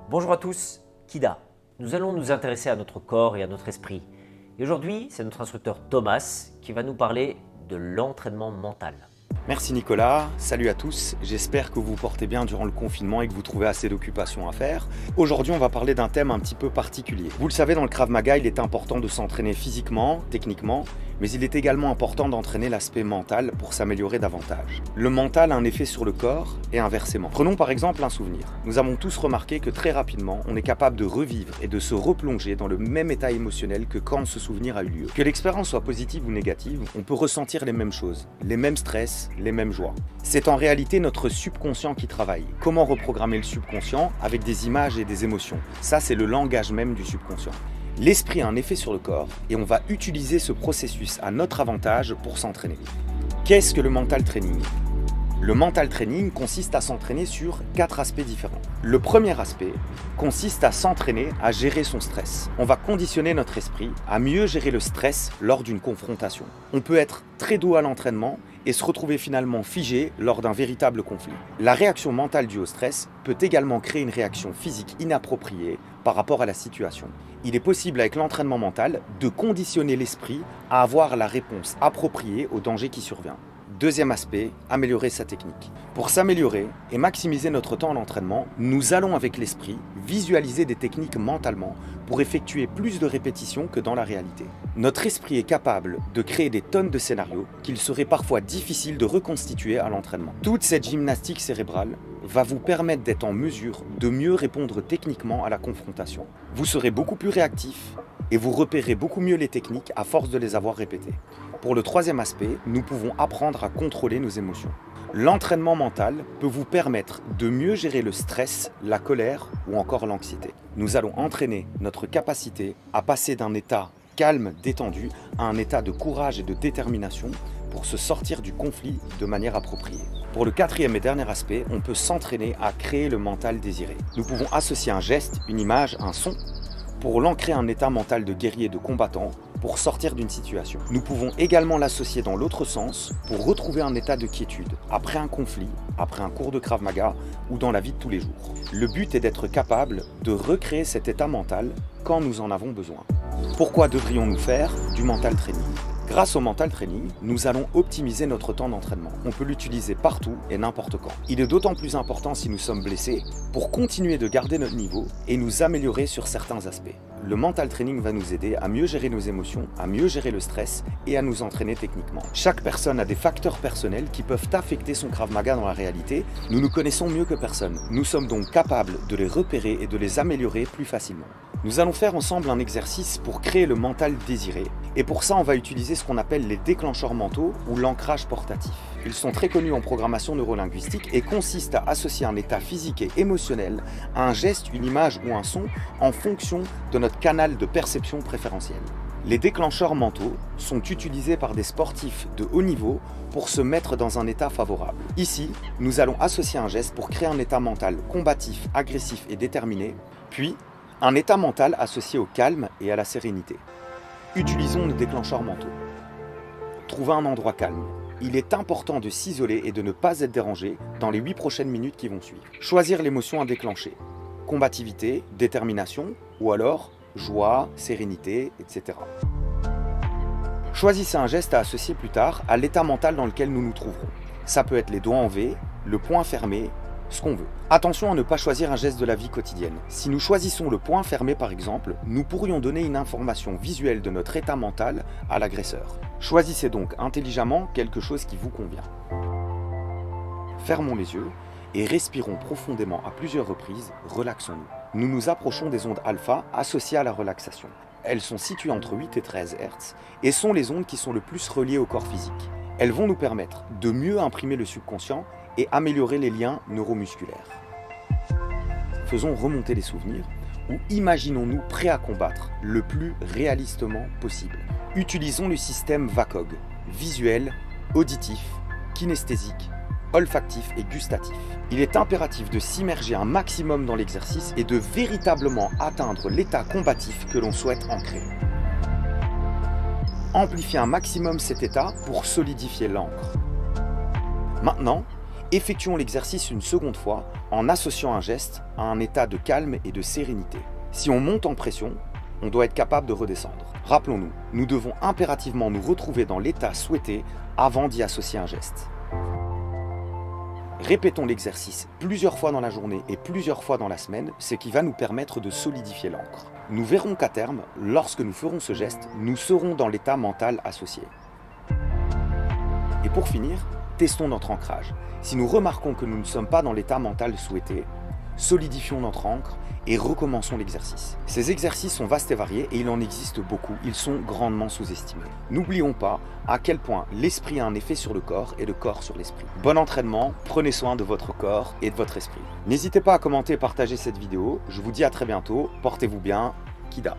Bonjour à tous, Kida. Nous allons nous intéresser à notre corps et à notre esprit. Et aujourd'hui, c'est notre instructeur Thomas qui va nous parler de l'entraînement mental. Merci Nicolas, salut à tous, j'espère que vous vous portez bien durant le confinement et que vous trouvez assez d'occupations à faire. Aujourd'hui on va parler d'un thème un petit peu particulier. Vous le savez, dans le Krav Maga, il est important de s'entraîner physiquement, techniquement, mais il est également important d'entraîner l'aspect mental pour s'améliorer davantage. Le mental a un effet sur le corps et inversement. Prenons par exemple un souvenir. Nous avons tous remarqué que très rapidement, on est capable de revivre et de se replonger dans le même état émotionnel que quand ce souvenir a eu lieu. Que l'expérience soit positive ou négative, on peut ressentir les mêmes choses, les mêmes stress, les mêmes joies. C'est en réalité notre subconscient qui travaille. Comment reprogrammer le subconscient avec des images et des émotions? Ça, c'est le langage même du subconscient. L'esprit a un effet sur le corps et on va utiliser ce processus à notre avantage pour s'entraîner. Qu'est-ce que le mental training? Le mental training consiste à s'entraîner sur 4 aspects différents. Le premier aspect consiste à s'entraîner à gérer son stress. On va conditionner notre esprit à mieux gérer le stress lors d'une confrontation. On peut être très doux à l'entraînement et se retrouver finalement figé lors d'un véritable conflit. La réaction mentale due au stress peut également créer une réaction physique inappropriée par rapport à la situation. Il est possible avec l'entraînement mental de conditionner l'esprit à avoir la réponse appropriée au danger qui survient. Deuxième aspect, améliorer sa technique. Pour s'améliorer et maximiser notre temps d'entraînement, nous allons avec l'esprit visualiser des techniques mentalement pour effectuer plus de répétitions que dans la réalité. Notre esprit est capable de créer des tonnes de scénarios qu'il serait parfois difficile de reconstituer à l'entraînement. Toute cette gymnastique cérébrale va vous permettre d'être en mesure de mieux répondre techniquement à la confrontation. Vous serez beaucoup plus réactif et vous repérez beaucoup mieux les techniques à force de les avoir répétées. Pour le troisième aspect, nous pouvons apprendre à contrôler nos émotions. L'entraînement mental peut vous permettre de mieux gérer le stress, la colère ou encore l'anxiété. Nous allons entraîner notre capacité à passer d'un état calme, détendu, à un état de courage et de détermination pour se sortir du conflit de manière appropriée. Pour le quatrième et dernier aspect, on peut s'entraîner à créer le mental désiré. Nous pouvons associer un geste, une image, un son pour l'ancrer un état mental de guerrier, de combattant, pour sortir d'une situation. Nous pouvons également l'associer dans l'autre sens pour retrouver un état de quiétude, après un conflit, après un cours de Krav Maga ou dans la vie de tous les jours. Le but est d'être capable de recréer cet état mental quand nous en avons besoin. Pourquoi devrions-nous faire du mental training ? Grâce au mental training, nous allons optimiser notre temps d'entraînement. On peut l'utiliser partout et n'importe quand. Il est d'autant plus important si nous sommes blessés pour continuer de garder notre niveau et nous améliorer sur certains aspects. Le mental training va nous aider à mieux gérer nos émotions, à mieux gérer le stress et à nous entraîner techniquement. Chaque personne a des facteurs personnels qui peuvent affecter son Krav Maga dans la réalité. Nous nous connaissons mieux que personne. Nous sommes donc capables de les repérer et de les améliorer plus facilement. Nous allons faire ensemble un exercice pour créer le mental désiré. Et pour ça, on va utiliser ce qu'on appelle les déclencheurs mentaux ou l'ancrage portatif. Ils sont très connus en programmation neurolinguistique et consistent à associer un état physique et émotionnel à un geste, une image ou un son en fonction de notre canal de perception préférentiel. Les déclencheurs mentaux sont utilisés par des sportifs de haut niveau pour se mettre dans un état favorable. Ici, nous allons associer un geste pour créer un état mental combatif, agressif et déterminé, puis un état mental associé au calme et à la sérénité. Utilisons nos déclencheurs mentaux. Trouvez un endroit calme. Il est important de s'isoler et de ne pas être dérangé dans les 8 prochaines minutes qui vont suivre. Choisir l'émotion à déclencher. Combativité, détermination ou alors joie, sérénité, etc. Choisissez un geste à associer plus tard à l'état mental dans lequel nous nous trouverons. Ça peut être les doigts en V, le poing fermé, ce qu'on veut. Attention à ne pas choisir un geste de la vie quotidienne. Si nous choisissons le poing fermé par exemple, nous pourrions donner une information visuelle de notre état mental à l'agresseur. Choisissez donc intelligemment quelque chose qui vous convient. Fermons les yeux et respirons profondément à plusieurs reprises, relaxons-nous. Nous nous approchons des ondes alpha associées à la relaxation. Elles sont situées entre 8 et 13 Hz et sont les ondes qui sont le plus reliées au corps physique. Elles vont nous permettre de mieux imprimer le subconscient et améliorer les liens neuromusculaires. Faisons remonter les souvenirs ou imaginons-nous prêts à combattre le plus réalistement possible. Utilisons le système VACOG, visuel, auditif, kinesthésique, olfactif et gustatif. Il est impératif de s'immerger un maximum dans l'exercice et de véritablement atteindre l'état combatif que l'on souhaite ancrer. Amplifiez un maximum cet état pour solidifier l'encre. Maintenant, Effectuons l'exercice une seconde fois en associant un geste à un état de calme et de sérénité. Si on monte en pression, on doit être capable de redescendre. Rappelons-nous, nous devons impérativement nous retrouver dans l'état souhaité avant d'y associer un geste. Répétons l'exercice plusieurs fois dans la journée et plusieurs fois dans la semaine, ce qui va nous permettre de solidifier l'encre. Nous verrons qu'à terme, lorsque nous ferons ce geste, nous serons dans l'état mental associé. Et pour finir, testons notre ancrage. Si nous remarquons que nous ne sommes pas dans l'état mental souhaité, solidifions notre encre et recommençons l'exercice. Ces exercices sont vastes et variés et il en existe beaucoup, ils sont grandement sous-estimés. N'oublions pas à quel point l'esprit a un effet sur le corps et le corps sur l'esprit. Bon entraînement, prenez soin de votre corps et de votre esprit. N'hésitez pas à commenter et partager cette vidéo, je vous dis à très bientôt, portez-vous bien, Kida.